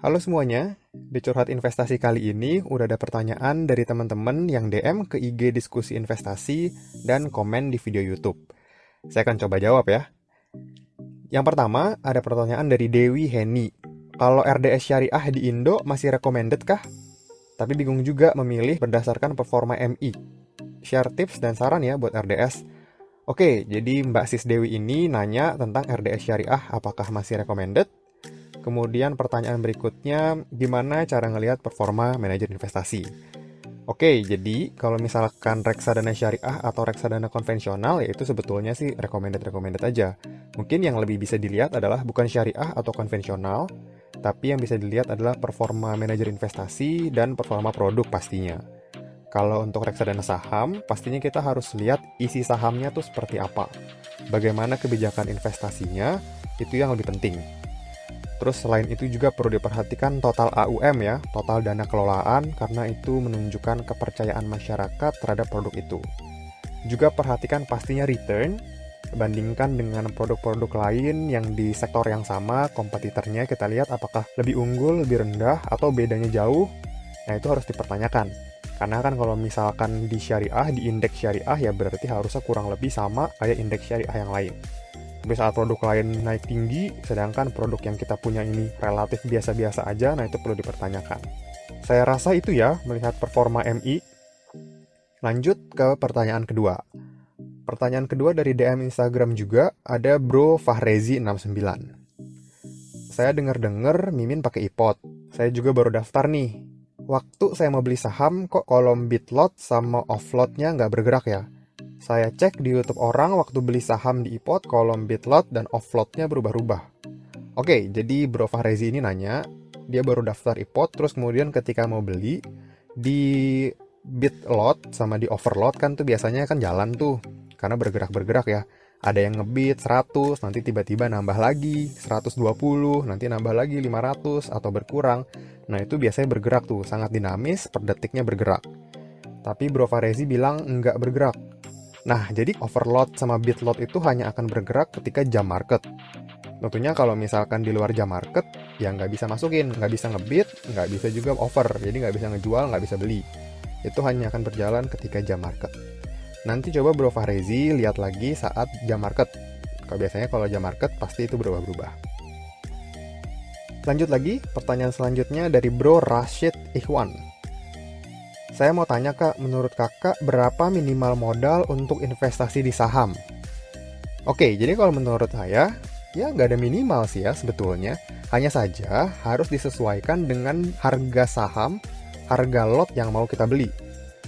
Halo semuanya, di Curhat Investasi kali ini udah ada pertanyaan dari teman-teman yang DM ke IG diskusi investasi dan komen di video YouTube. Saya akan coba jawab ya. Yang pertama, ada pertanyaan dari Dewi Heni. Kalau RDS Syariah di Indo masih recommended kah? Tapi bingung juga memilih berdasarkan performa MI. Share tips dan saran ya buat RDS. Oke, jadi Mbak Sis Dewi ini nanya tentang RDS Syariah apakah masih recommended. Kemudian pertanyaan berikutnya, gimana cara ngelihat performa manajer investasi? Oke, jadi kalau misalkan reksadana syariah atau reksadana konvensional, ya itu sebetulnya sih recommended aja. Mungkin yang lebih bisa dilihat adalah bukan syariah atau konvensional, tapi yang bisa dilihat adalah performa manajer investasi dan performa produk pastinya. Kalau untuk reksadana saham, pastinya kita harus lihat isi sahamnya tuh seperti apa. Bagaimana kebijakan investasinya, itu yang lebih penting. Terus selain itu juga perlu diperhatikan total AUM ya, total dana kelolaan, karena itu menunjukkan kepercayaan masyarakat terhadap produk itu. Juga perhatikan pastinya return, bandingkan dengan produk-produk lain yang di sektor yang sama, kompetitornya kita lihat apakah lebih unggul, lebih rendah, atau bedanya jauh. Nah itu harus dipertanyakan. Karena kan kalau misalkan di syariah, di indeks syariah ya berarti harusnya kurang lebih sama kayak indeks syariah yang lain. Tapi saat produk lain naik tinggi, sedangkan produk yang kita punya ini relatif biasa-biasa aja, nah itu perlu dipertanyakan. Saya rasa itu ya, melihat performa MI. Lanjut ke pertanyaan kedua. Pertanyaan kedua dari DM Instagram juga, ada Bro Fahrezi69. Saya dengar-dengar Mimin pakai iPod. Saya juga baru daftar nih. Waktu saya mau beli saham, kok kolom bid lot sama off lotnya nggak bergerak ya? Saya cek di YouTube orang waktu beli saham di iPod, kolom bid lot dan off lotnya berubah-ubah. Oke, jadi Bro Fahrezi ini nanya, dia baru daftar iPod, terus kemudian ketika mau beli, di bid lot sama di offer lot kan tuh biasanya kan jalan tuh, karena bergerak-bergerak ya. Ada yang ngebid 100, nanti tiba-tiba nambah lagi 120, nanti nambah lagi 500 atau berkurang. Nah itu biasanya bergerak tuh, sangat dinamis, per detiknya bergerak. Tapi Bro Fahrezi bilang nggak bergerak. Nah, jadi overload sama bid lot itu hanya akan bergerak ketika jam market. Tentunya kalau misalkan di luar jam market, ya nggak bisa masukin, nggak bisa ngebid, nggak bisa juga over, jadi nggak bisa ngejual, nggak bisa beli. Itu hanya akan berjalan ketika jam market. Nanti coba Bro Fahrezi lihat lagi saat jam market. Biasanya kalau jam market pasti itu berubah-ubah. Lanjut lagi, pertanyaan selanjutnya dari Bro Rashid Ikhwan. Saya mau tanya kak, menurut kakak berapa minimal modal untuk investasi di saham? Oke, jadi kalau menurut saya, ya nggak ada minimal sih ya sebetulnya. Hanya saja harus disesuaikan dengan harga saham, harga lot yang mau kita beli.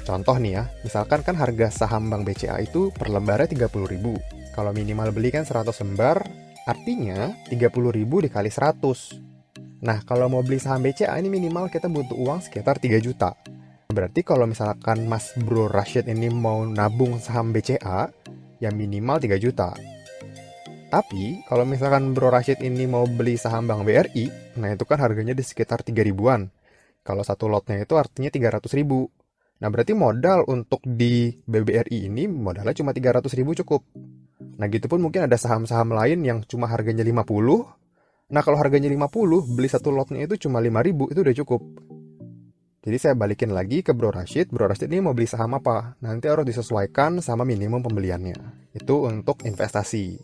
Contoh nih ya, misalkan kan harga saham Bank BCA itu per lembarnya 30.000. Kalau minimal beli kan 100 lembar, artinya 30.000 dikali 100. Nah, kalau mau beli saham BCA ini minimal kita butuh uang sekitar 3 juta. Berarti kalau misalkan Mas Bro Rashid ini mau nabung saham BCA, ya minimal 3 juta. Tapi kalau misalkan Bro Rashid ini mau beli saham Bank BRI, nah itu kan harganya di sekitar 3 ribuan. Kalau satu lotnya itu artinya 300 ribu. Nah berarti modal untuk di BBRI ini modalnya cuma 300 ribu cukup. Nah gitu pun mungkin ada saham-saham lain yang cuma harganya 50. Nah kalau harganya 50, beli satu lotnya itu cuma 5 ribu, itu udah cukup. Jadi saya balikin lagi ke Bro Rashid ini mau beli saham apa? Nanti harus disesuaikan sama minimum pembeliannya. Itu untuk investasi.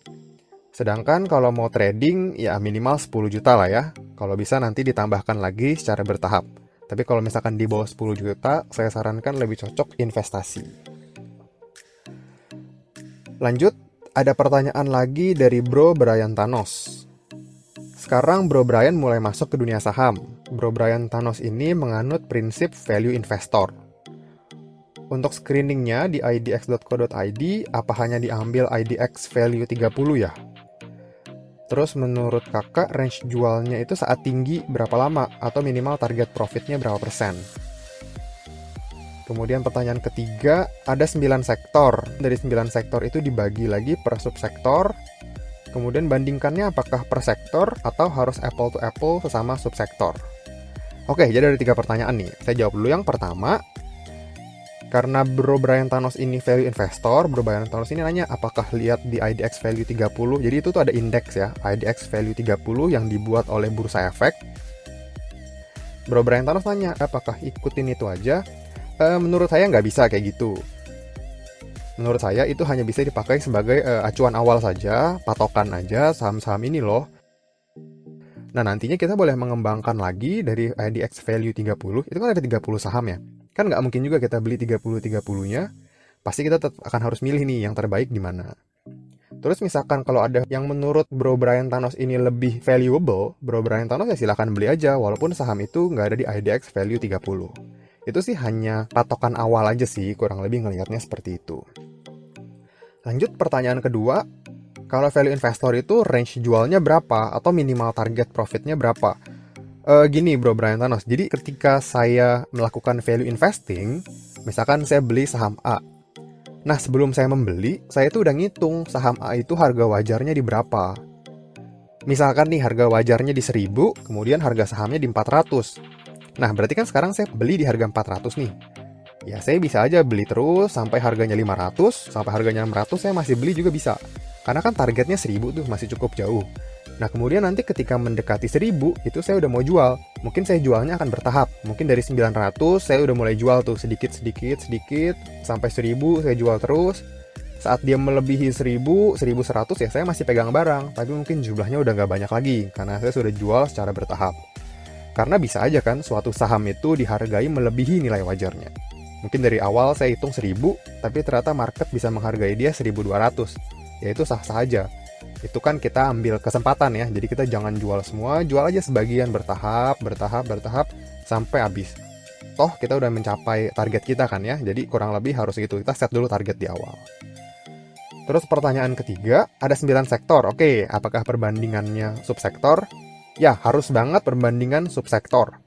Sedangkan kalau mau trading, ya minimal 10 juta lah ya. Kalau bisa nanti ditambahkan lagi secara bertahap. Tapi kalau misalkan di bawah 10 juta, saya sarankan lebih cocok investasi. Lanjut, ada pertanyaan lagi dari Bro Brian Thanos. Sekarang Bro Brian mulai masuk ke dunia saham. Bro Brian Thanos ini menganut prinsip value investor. Untuk screeningnya di idx.co.id, apa hanya diambil IDX value 30 ya? Terus menurut kakak range jualnya itu saat tinggi berapa lama? Atau minimal target profitnya berapa persen? Kemudian pertanyaan ketiga, ada 9 sektor. Dari 9 sektor itu dibagi lagi per subsektor. Kemudian bandingkannya apakah per sektor atau harus apple to apple sesama subsektor. Oke, jadi ada 3 pertanyaan nih. Saya jawab dulu yang pertama. Karena Bro Brian Thanos ini value investor, Bro Brian Thanos ini nanya apakah lihat di IDX value 30. Jadi itu tuh ada indeks ya, IDX value 30 yang dibuat oleh Bursa Efek. Bro Brian Thanos nanya, apakah ikutin itu aja? Menurut saya nggak bisa kayak gitu. Menurut saya itu hanya bisa dipakai sebagai acuan awal saja, patokan aja saham-saham ini loh. Nah, nantinya kita boleh mengembangkan lagi dari IDX Value 30, itu kan ada 30 saham ya. Kan nggak mungkin juga kita beli 30-30-nya, pasti kita tetap akan harus milih nih yang terbaik di mana. Terus misalkan kalau ada yang menurut Bro Brian Thanos ini lebih valuable, Bro Brian Thanos ya silahkan beli aja, walaupun saham itu nggak ada di IDX Value 30. Itu sih hanya patokan awal aja sih, kurang lebih ngelihatnya seperti itu. Lanjut pertanyaan kedua, kalau value investor itu range jualnya berapa atau minimal target profitnya berapa? Gini Bro Brian Thanos, jadi ketika saya melakukan value investing, misalkan saya beli saham A. Nah, sebelum saya membeli, saya tuh udah ngitung saham A itu harga wajarnya di berapa. Misalkan nih harga wajarnya di 1000, kemudian harga sahamnya di 400. Nah, berarti kan sekarang saya beli di harga 400 nih. Ya, saya bisa aja beli terus sampai harganya 500, sampai harganya 600 saya masih beli juga bisa. Karena kan targetnya 1000 tuh masih cukup jauh. Nah, kemudian nanti ketika mendekati 1000, itu saya udah mau jual. Mungkin saya jualnya akan bertahap. Mungkin dari 900, saya udah mulai jual tuh sedikit, sampai 1000 saya jual terus. Saat dia melebihi 1000, 1100 ya saya masih pegang barang. Tapi mungkin jumlahnya udah nggak banyak lagi, karena saya sudah jual secara bertahap. Karena bisa aja kan, suatu saham itu dihargai melebihi nilai wajarnya. Mungkin dari awal saya hitung 1000, tapi ternyata market bisa menghargai dia 1200. Ya itu sah-sah aja. Itu kan kita ambil kesempatan ya, jadi kita jangan jual semua, jual aja sebagian bertahap, sampai habis. Toh kita udah mencapai target kita kan ya, jadi kurang lebih harus gitu, kita set dulu target di awal. Terus pertanyaan ketiga, ada 9 sektor, oke, apakah perbandingannya subsektor? Ya, harus banget perbandingan subsektor.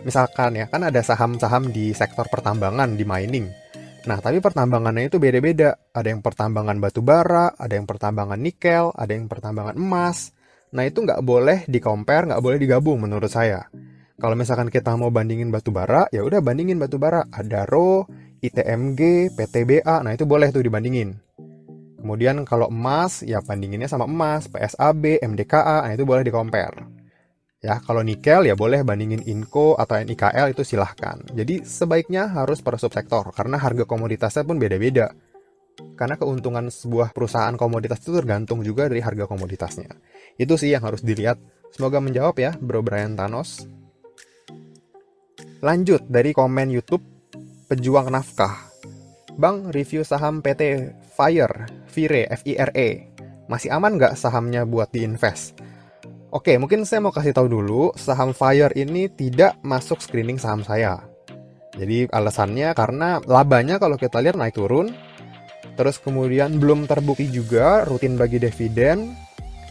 Misalkan ya, kan ada saham-saham di sektor pertambangan, di mining. Nah, tapi pertambangannya itu beda-beda. Ada yang pertambangan batu bara, ada yang pertambangan nikel, ada yang pertambangan emas. Nah, itu nggak boleh di-compare, nggak boleh digabung menurut saya. Kalau misalkan kita mau bandingin batu bara, ya udah bandingin batu bara. Adaro, ITMG, PTBA, nah itu boleh tuh dibandingin. Kemudian kalau emas, ya bandinginnya sama emas, PSAB, MDKA, nah itu boleh di-compare. Ya, kalau nikel ya boleh bandingin Inco atau NIKL, itu silahkan. Jadi sebaiknya harus per subsektor, karena harga komoditasnya pun beda-beda. Karena keuntungan sebuah perusahaan komoditas itu tergantung juga dari harga komoditasnya. Itu sih yang harus dilihat. Semoga menjawab ya, Bro Brian Thanos. Lanjut dari komen YouTube, Pejuang Nafkah. Bang, review saham PT Fire, FIRE. Masih aman nggak sahamnya buat diinvest? Oke, mungkin saya mau kasih tahu dulu, saham Fire ini tidak masuk screening saham saya. Jadi alasannya karena labanya kalau kita lihat naik turun, terus kemudian belum terbukti juga rutin bagi dividen,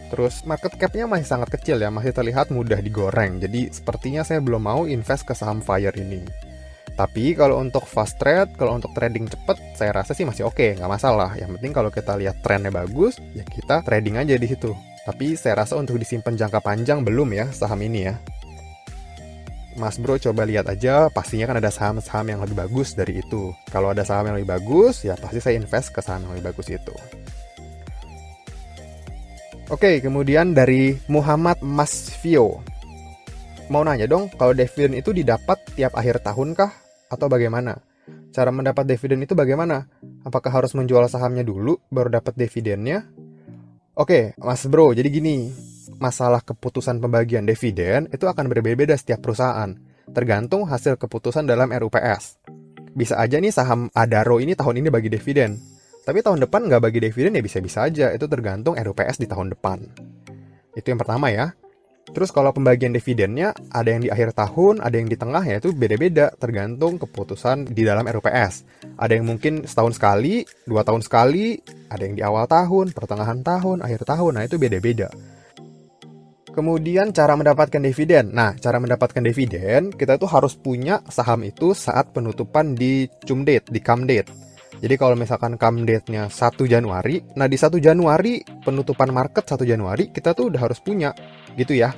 terus market cap-nya masih sangat kecil ya, masih terlihat mudah digoreng. Jadi sepertinya saya belum mau invest ke saham Fire ini. Tapi kalau untuk fast trade, kalau untuk trading cepet, saya rasa sih masih oke, nggak masalah. Yang penting kalau kita lihat trennya bagus, ya kita trading aja di situ. Tapi saya rasa untuk disimpan jangka panjang belum ya saham ini ya. Mas Bro coba lihat aja, pastinya kan ada saham-saham yang lebih bagus dari itu. Kalau ada saham yang lebih bagus, ya pasti saya invest ke saham yang lebih bagus itu. Oke, kemudian dari Muhammad Masfio. Mau nanya dong, kalau dividen itu didapat tiap akhir tahun kah? Atau bagaimana? Cara mendapat dividen itu bagaimana? Apakah harus menjual sahamnya dulu, baru dapat dividennya? Oke, Mas Bro, jadi gini, masalah keputusan pembagian dividen itu akan berbeda-beda setiap perusahaan, tergantung hasil keputusan dalam RUPS. Bisa aja nih saham Adaro ini tahun ini bagi dividen, tapi tahun depan nggak bagi dividen ya bisa-bisa aja, itu tergantung RUPS di tahun depan. Itu yang pertama ya. Terus kalau pembagian dividennya, ada yang di akhir tahun, ada yang di tengah, ya itu beda-beda, tergantung keputusan di dalam RUPS. Ada yang mungkin setahun sekali, 2 tahun sekali, ada yang di awal tahun, pertengahan tahun, akhir tahun, nah itu beda-beda. Kemudian cara mendapatkan dividen. Nah, cara mendapatkan dividen, kita tuh harus punya saham itu saat penutupan di cum date, di come date. Jadi kalau misalkan come date-nya 1 Januari, nah di 1 Januari, penutupan market 1 Januari, kita tuh udah harus punya. Gitu ya.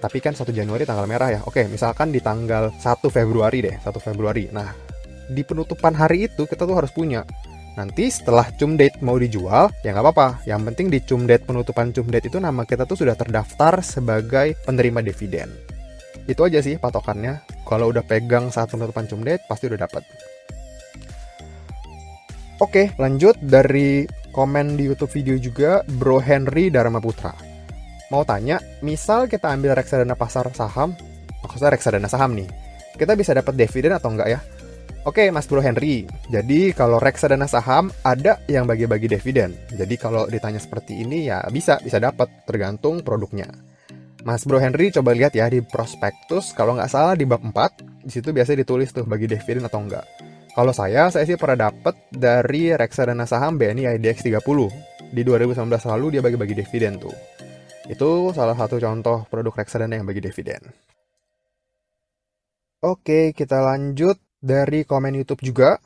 Tapi kan 1 Januari tanggal merah ya. Oke, misalkan di tanggal 1 Februari deh, 1 Februari. Nah, di penutupan hari itu kita tuh harus punya. Nanti setelah cum date mau dijual, ya nggak apa-apa. Yang penting di cum date, penutupan cum date itu nama kita tuh sudah terdaftar sebagai penerima dividen. Itu aja sih patokannya. Kalau udah pegang saat penutupan cum-date, pasti udah dapat. Oke, lanjut dari komen di YouTube video juga, Bro Henry Dharma Putra. Mau tanya, misal kita ambil reksadana pasar saham, maksudnya reksadana saham nih, kita bisa dapat dividen atau enggak ya? Oke, Mas Bro Henry. Jadi kalau reksadana saham ada yang bagi-bagi dividen. Jadi kalau ditanya seperti ini ya bisa dapat, tergantung produknya. Mas Bro Henry coba lihat ya di prospektus, kalau nggak salah di bab 4, di situ biasanya ditulis tuh bagi dividen atau enggak. Kalau saya sih pernah dapat dari reksadana saham BNI IDX 30. Di 2019 lalu dia bagi-bagi dividen tuh. Itu salah satu contoh produk reksadana yang bagi dividen. Oke, kita lanjut dari komen YouTube juga.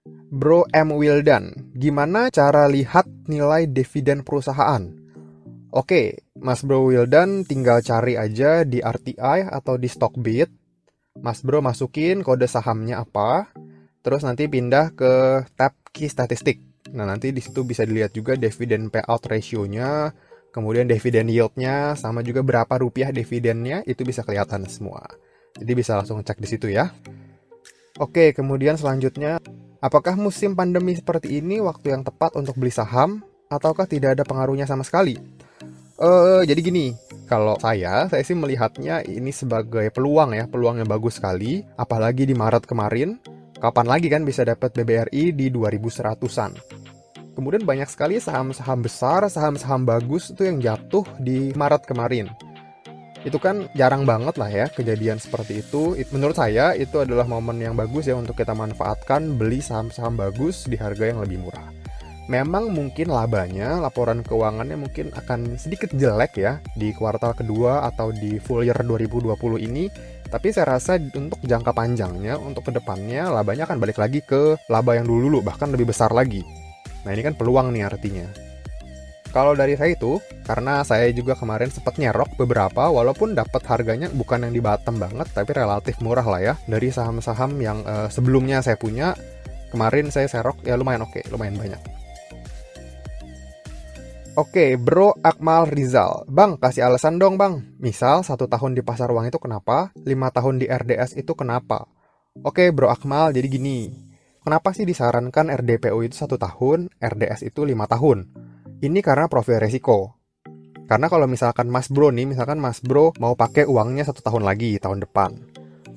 Bro M. Wildan, gimana cara lihat nilai dividen perusahaan? Oke, Mas Bro Wildan tinggal cari aja di RTI atau di Stockbit. Mas Bro masukin kode sahamnya apa, terus nanti pindah ke tab key statistik. Nah, nanti di situ bisa dilihat juga dividen payout ratio-nya, kemudian dividen yield-nya, sama juga berapa rupiah dividennya, itu bisa kelihatan semua. Jadi bisa langsung cek di situ ya. Oke, kemudian selanjutnya, apakah musim pandemi seperti ini waktu yang tepat untuk beli saham, ataukah tidak ada pengaruhnya sama sekali? Jadi gini, kalau saya sih melihatnya ini sebagai peluang ya, peluang yang bagus sekali, apalagi di Maret kemarin. Kapan lagi kan bisa dapat BBRI di 2100-an. Kemudian banyak sekali saham-saham besar, saham-saham bagus itu yang jatuh di Maret kemarin. Itu kan jarang banget lah ya kejadian seperti itu. Menurut saya itu adalah momen yang bagus ya untuk kita manfaatkan beli saham-saham bagus di harga yang lebih murah. Memang mungkin labanya, laporan keuangannya mungkin akan sedikit jelek ya di kuartal kedua atau di full year 2020 ini. Tapi saya rasa untuk jangka panjangnya, untuk kedepannya labanya akan balik lagi ke laba yang dulu, bahkan lebih besar lagi. Nah ini kan peluang nih artinya. Kalau dari saya itu, karena saya juga kemarin sempat nyerok beberapa, walaupun dapat harganya bukan yang di bottom banget, tapi relatif murah lah ya. Dari saham-saham yang sebelumnya saya punya, kemarin saya serok ya lumayan oke, lumayan banyak. Oke, Bro Akmal Rizal. Bang, kasih alasan dong bang. Misal 1 tahun di pasar uang itu kenapa, 5 tahun di RDS itu kenapa? Oke Bro Akmal, jadi gini. Kenapa sih disarankan RDPO itu 1 tahun, RDS itu 5 tahun? Ini karena profil resiko. Karena kalau misalkan Mas Bro nih, misalkan Mas Bro mau pakai uangnya 1 tahun lagi, tahun depan.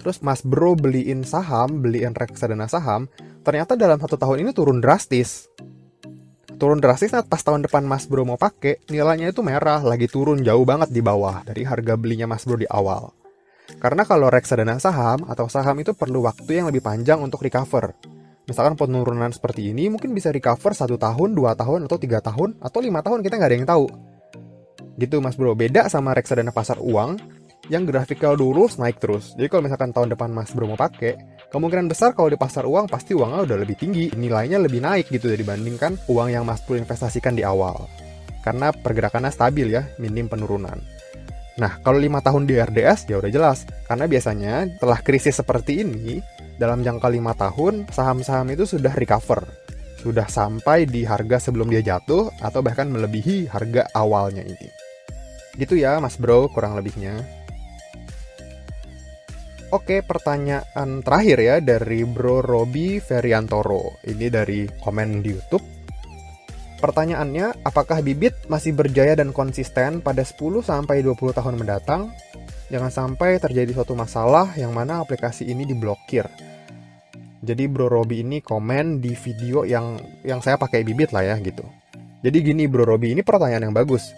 Terus Mas Bro beliin saham, beliin reksadana saham, ternyata dalam 1 tahun ini turun drastis. Turun drastis pas tahun depan Mas Bro mau pakai, nilainya itu merah, lagi turun jauh banget di bawah dari harga belinya Mas Bro di awal. Karena kalau reksadana saham atau saham itu perlu waktu yang lebih panjang untuk recover. Misalkan penurunan seperti ini mungkin bisa recover 1 tahun, 2 tahun, atau 3 tahun, atau 5 tahun, kita nggak ada yang tahu. Gitu Mas Bro, beda sama reksadana pasar uang yang grafikal lurus naik terus. Jadi kalau misalkan tahun depan Mas Bro mau pakai, kemungkinan besar kalau di pasar uang pasti uangnya udah lebih tinggi, nilainya lebih naik gitu dibandingkan uang yang Mas Bro investasikan di awal. Karena pergerakannya stabil ya, minim penurunan. Nah, kalau 5 tahun di RDS ya udah jelas. Karena biasanya setelah krisis seperti ini, dalam jangka 5 tahun, saham-saham itu sudah recover. Sudah sampai di harga sebelum dia jatuh, atau bahkan melebihi harga awalnya ini. Gitu ya Mas Bro, kurang lebihnya. Oke, pertanyaan terakhir ya dari Bro Robi Feriantoro. Ini dari komen di YouTube. Pertanyaannya, apakah bibit masih berjaya dan konsisten pada 10-20 tahun mendatang? Jangan sampai terjadi suatu masalah yang mana aplikasi ini diblokir. Jadi Bro Robi ini komen di video yang saya pakai bibit lah ya gitu. Jadi gini Bro Robi, ini pertanyaan yang bagus.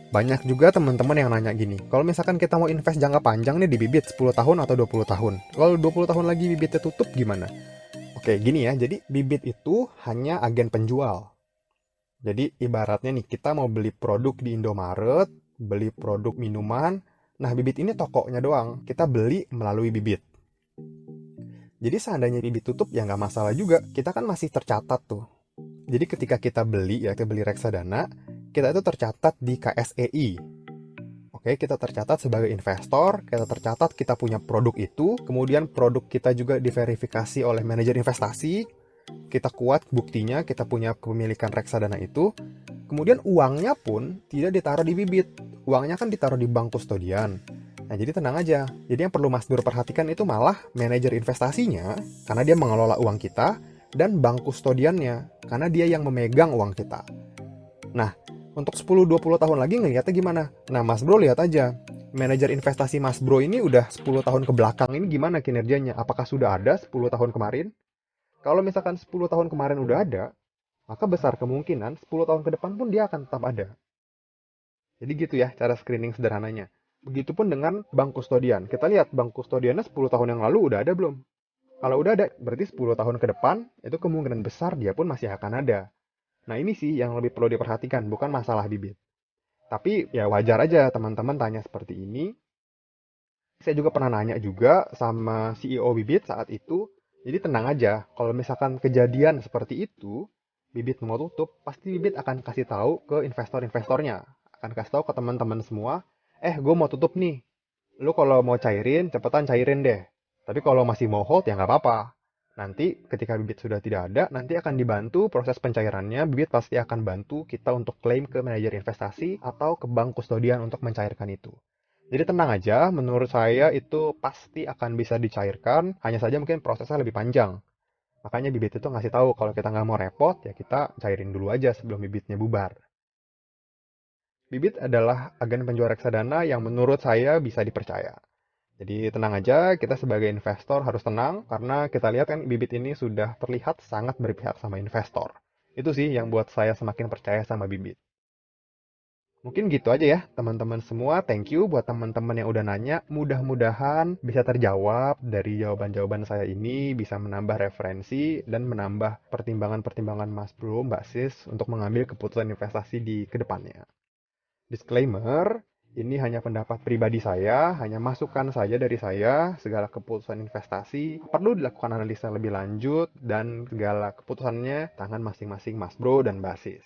Banyak juga teman-teman yang nanya gini, kalau misalkan kita mau invest jangka panjang nih di bibit 10 tahun atau 20 tahun. Kalau 20 tahun lagi bibitnya tutup gimana? Oke, gini ya, jadi bibit itu hanya agen penjual. Jadi ibaratnya nih, kita mau beli produk di Indomaret, beli produk minuman, nah bibit ini tokonya doang, kita beli melalui bibit. Jadi seandainya bibit tutup ya nggak masalah juga, kita kan masih tercatat tuh. Jadi ketika kita beli reksadana, kita itu tercatat di KSEI. Oke, kita tercatat sebagai investor, kita tercatat kita punya produk itu, kemudian produk kita juga diverifikasi oleh manajer investasi, kita kuat buktinya, kita punya kepemilikan reksadana itu, kemudian uangnya pun tidak ditaruh di bibit, uangnya kan ditaruh di bank kustodian. Nah, jadi tenang aja. Jadi yang perlu Mas Bro perhatikan itu malah manajer investasinya, karena dia mengelola uang kita, dan bank kustodiannya, karena dia yang memegang uang kita. Nah, untuk 10-20 tahun lagi ngeliatnya gimana? Nah, Mas Bro lihat aja. Manajer investasi Mas Bro ini udah 10 tahun ke belakang ini gimana kinerjanya? Apakah sudah ada 10 tahun kemarin? Kalau misalkan 10 tahun kemarin udah ada, maka besar kemungkinan 10 tahun ke depan pun dia akan tetap ada. Jadi gitu ya cara screening sederhananya. Begitupun dengan bank kustodian. Kita lihat bank kustodiannya 10 tahun yang lalu udah ada belum? Kalau udah ada, berarti 10 tahun ke depan, itu kemungkinan besar dia pun masih akan ada. Nah, ini sih yang lebih perlu diperhatikan, bukan masalah bibit. Tapi ya wajar aja teman-teman tanya seperti ini. Saya juga pernah nanya juga sama CEO Bibit saat itu. Jadi tenang aja, kalau misalkan kejadian seperti itu, Bibit mau tutup, pasti Bibit akan kasih tahu ke investor-investornya. Akan kasih tahu ke teman-teman semua, gue mau tutup nih. Lu kalau mau cairin, cepetan cairin deh. Tapi kalau masih mau hold, ya nggak apa-apa. Nanti ketika bibit sudah tidak ada, nanti akan dibantu proses pencairannya. Bibit pasti akan bantu kita untuk klaim ke manajer investasi atau ke bank kustodian untuk mencairkan itu. Jadi tenang aja, menurut saya itu pasti akan bisa dicairkan, hanya saja mungkin prosesnya lebih panjang. Makanya bibit itu ngasih tahu kalau kita nggak mau repot, ya kita cairin dulu aja sebelum bibitnya bubar. Bibit adalah agen penjual reksadana yang menurut saya bisa dipercaya. Jadi tenang aja, kita sebagai investor harus tenang karena kita lihat kan bibit ini sudah terlihat sangat berpihak sama investor. Itu sih yang buat saya semakin percaya sama bibit. Mungkin gitu aja ya teman-teman semua. Thank you buat teman-teman yang udah nanya. Mudah-mudahan bisa terjawab dari jawaban-jawaban saya ini, bisa menambah referensi dan menambah pertimbangan-pertimbangan Mas Bro, Mbak Sis untuk mengambil keputusan investasi di kedepannya. Disclaimer, ini hanya pendapat pribadi saya, hanya masukan saja dari saya. Segala keputusan investasi perlu dilakukan analisa lebih lanjut dan segala keputusannya tangan masing-masing Mas Bro dan Basis.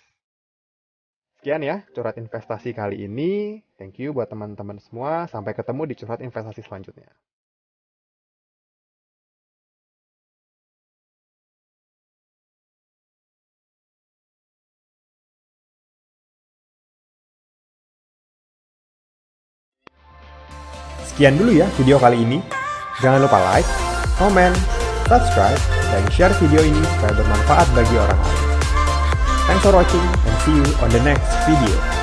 Sekian ya curhat investasi kali ini. Thank you buat teman-teman semua. Sampai ketemu di curhat investasi selanjutnya. Sekian dulu ya video kali ini. Jangan lupa like, comment, subscribe, dan share video ini supaya bermanfaat bagi orang lain. Thanks for watching and see you on the next video.